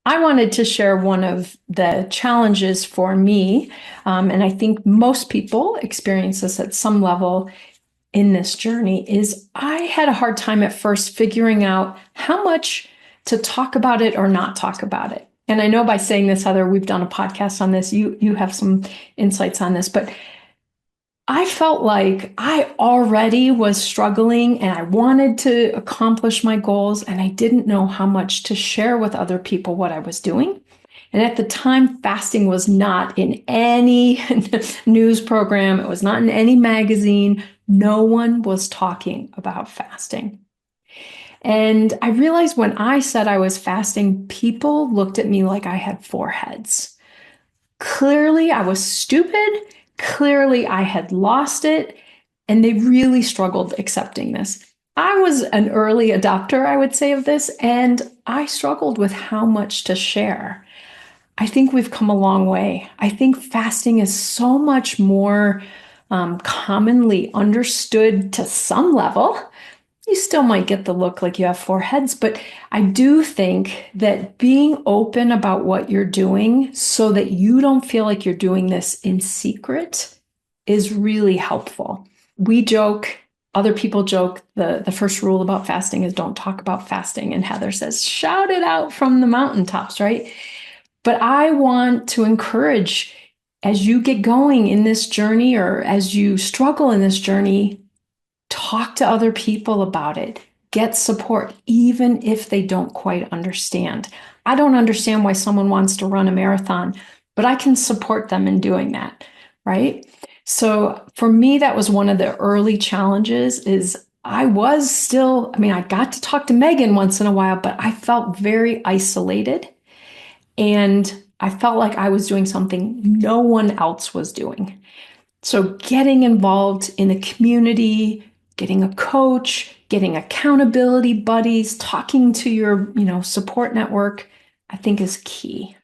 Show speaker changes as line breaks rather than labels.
I wanted to share one of the challenges for me, and I think most people experience this at some level in this journey, is I had a hard time at first figuring out how much to talk about it or not talk about it. And I know by saying this, Heather, we've done a podcast on this. You have some insights on this, but I felt like I already was struggling and I wanted to accomplish my goals, and I didn't know how much to share with other people what I was doing. And at the time, fasting was not in any news program, it was not in any magazine. No one was talking about fasting. And I realized when I said I was fasting, people looked at me like I had four heads. Clearly, I was stupid. Clearly, I had lost it. And they really struggled accepting this. I was an early adopter, I would say, of this, and I struggled with how much to share. I think we've come a long way. I think fasting is so much more commonly understood to some level. You still might get the look like you have four heads, but I do think that being open about what you're doing so that you don't feel like you're doing this in secret is really helpful. We joke, other people joke, the first rule about fasting is don't talk about fasting. And Heather says, shout it out from the mountaintops, right? But I want to encourage, as you get going in this journey or as you struggle in this journey, talk to other people about it. Get support, even if they don't quite understand. I don't understand why someone wants to run a marathon, but I can support them in doing that, right? So for me, that was one of the early challenges is I was still, I mean, I got to talk to Megan once in a while, but I felt very isolated. And I felt like I was doing something no one else was doing. So getting involved in a community, getting a coach, getting accountability buddies, talking to your, support network, I think is key.